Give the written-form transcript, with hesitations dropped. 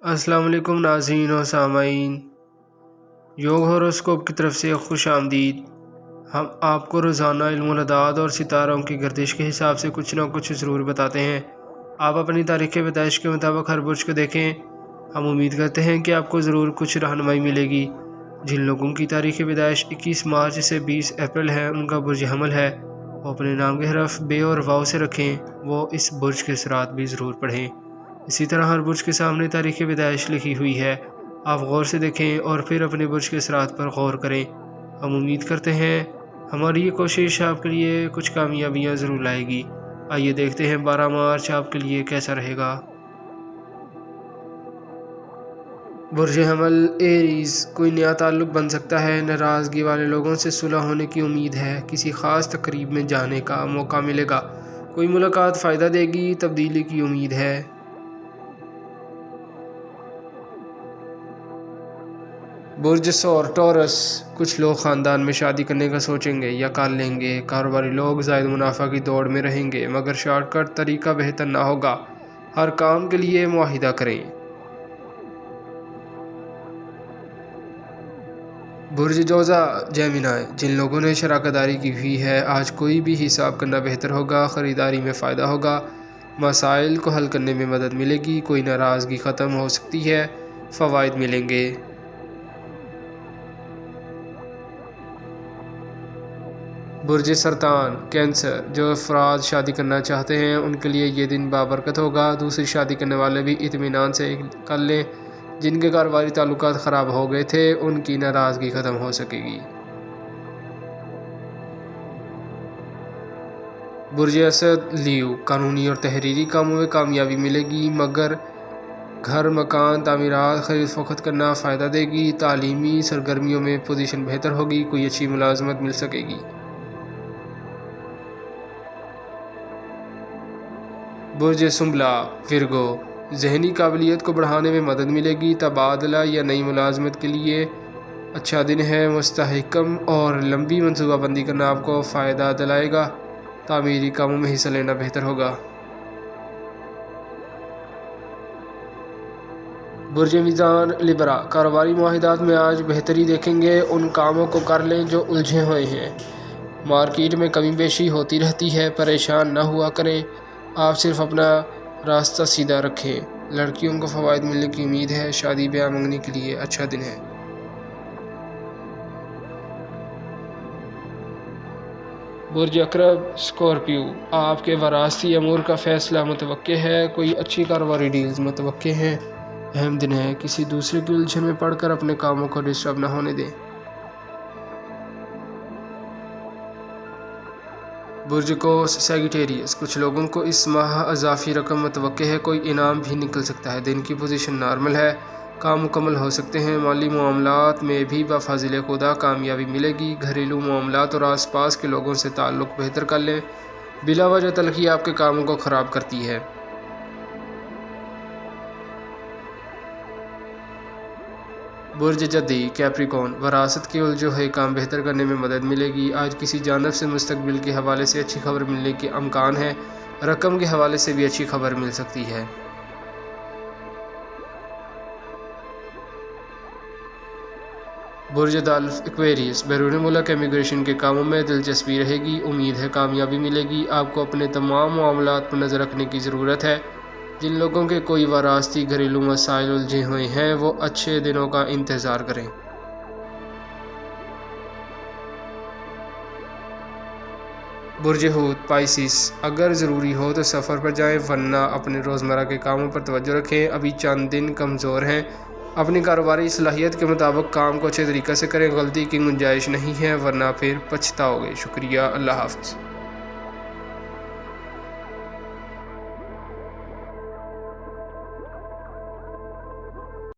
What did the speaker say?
السلام علیکم ناظرین و سامعین، یوگ ہوروسکوپ کی طرف سے خوش آمدید۔ ہم آپ کو روزانہ علم الاعداد اور ستاروں کی گردش کے حساب سے کچھ نہ کچھ ضرور بتاتے ہیں۔ آپ اپنی تاریخ پیدائش کے مطابق ہر برج کو دیکھیں۔ ہم امید کرتے ہیں کہ آپ کو ضرور کچھ رہنمائی ملے گی۔ جن لوگوں کی تاریخ پیدائش 21 مارچ سے 20 اپریل ہے، ان کا برج حمل ہے، وہ اپنے نام کے حرف بے اور واو سے رکھیں۔ وہ اس برج کے اثرات بھی ضرور پڑھیں۔ اسی طرح ہر برج کے سامنے تاریخ پیدائش لکھی ہوئی ہے، آپ غور سے دیکھیں اور پھر اپنے برج کے اثرات پر غور کریں۔ ہم امید کرتے ہیں ہماری یہ کوشش آپ کے لیے کچھ کامیابیاں ضرور لائے گی۔ آئیے دیکھتے ہیں 12 مارچ آپ کے لیے کیسا رہے گا۔ برج حمل ایریز، کوئی نیا تعلق بن سکتا ہے، ناراضگی والے لوگوں سے صلح ہونے کی امید ہے، کسی خاص تقریب میں جانے کا موقع ملے گا، کوئی ملاقات فائدہ دے گی، تبدیلی کی امید ہے۔ برج سور ٹورس، کچھ لوگ خاندان میں شادی کرنے کا سوچیں گے یا کر لیں گے، کاروباری لوگ زائد منافع کی دوڑ میں رہیں گے، مگر شارٹ کٹ طریقہ بہتر نہ ہوگا، ہر کام کے لیے معاہدہ کریں۔ برج جوزا جیمنائی، جن لوگوں نے شراکت داری کی ہوئی ہے، آج کوئی بھی حساب کرنا بہتر ہوگا، خریداری میں فائدہ ہوگا، مسائل کو حل کرنے میں مدد ملے گی، کوئی ناراضگی ختم ہو سکتی ہے، فوائد ملیں گے۔ برج سرطان کینسر، جو افراد شادی کرنا چاہتے ہیں ان کے لیے یہ دن بابرکت ہوگا، دوسری شادی کرنے والے بھی اطمینان سے کر لیں، جن کے کاروباری تعلقات خراب ہو گئے تھے ان کی ناراضگی ختم ہو سکے گی۔ برج اسد لیو، قانونی اور تحریری کاموں میں کامیابی ملے گی، مگر گھر مکان تعمیرات خرید فروخت کرنا فائدہ دے گی، تعلیمی سرگرمیوں میں پوزیشن بہتر ہوگی، کوئی اچھی ملازمت مل سکے گی۔ برج سنبلا ورگو، ذہنی قابلیت کو بڑھانے میں مدد ملے گی، تبادلہ یا نئی ملازمت کے لیے اچھا دن ہے، مستحکم اور لمبی منصوبہ بندی کرنا آپ کو فائدہ دلائے گا، تعمیری کاموں میں حصہ لینا بہتر ہوگا۔ برج میزان لبرا، کاروباری معاہدات میں آج بہتری دیکھیں گے، ان کاموں کو کر لیں جو الجھے ہوئے ہیں، مارکیٹ میں کمی بیشی ہوتی رہتی ہے، پریشان نہ ہوا کریں، آپ صرف اپنا راستہ سیدھا رکھیں، لڑکیوں کو فوائد ملنے کی امید ہے، شادی بیاہ منگنی کے لیے اچھا دن ہے۔ برج عقرب اسکارپیو، آپ کے وراثتی امور کا فیصلہ متوقع ہے، کوئی اچھی کاروباری ڈیلز متوقع ہیں، اہم دن ہے، کسی دوسرے کی الجھن میں پڑھ کر اپنے کاموں کو ڈسٹرب نہ ہونے دیں۔ برج قوس سیگیٹیریس، کچھ لوگوں کو اس ماہ اضافی رقم متوقع ہے، کوئی انعام بھی نکل سکتا ہے، دن کی پوزیشن نارمل ہے، کام مکمل ہو سکتے ہیں، مالی معاملات میں بھی بفضل خدا کامیابی ملے گی، گھریلو معاملات اور آس پاس کے لوگوں سے تعلق بہتر کر لیں، بلا وجہ تلخی آپ کے کاموں کو خراب کرتی ہے۔ برج جدی کیپریکون، وراثت کے الجھے ہوئے کام بہتر کرنے میں مدد ملے گی، آج کسی جانب سے مستقبل کے حوالے سے اچھی خبر ملنے کے امکان ہیں، رقم کے حوالے سے بھی اچھی خبر مل سکتی ہے۔ برج دلف ایکویریس، بیرون ملک امیگریشن کے کاموں میں دلچسپی رہے گی، امید ہے کامیابی ملے گی، آپ کو اپنے تمام معاملات پر نظر رکھنے کی ضرورت ہے، جن لوگوں کے کوئی وراثتی گھریلو مسائل الجھے ہوئے ہیں وہ اچھے دنوں کا انتظار کریں۔ برج حوت پائسیس، اگر ضروری ہو تو سفر پر جائیں، ورنہ اپنے روزمرہ کے کاموں پر توجہ رکھیں، ابھی چند دن کمزور ہیں، اپنی کاروباری صلاحیت کے مطابق کام کو اچھے طریقے سے کریں، غلطی کی گنجائش نہیں ہے ورنہ پھر پچھتاؤ گے۔ شکریہ، اللہ حافظ۔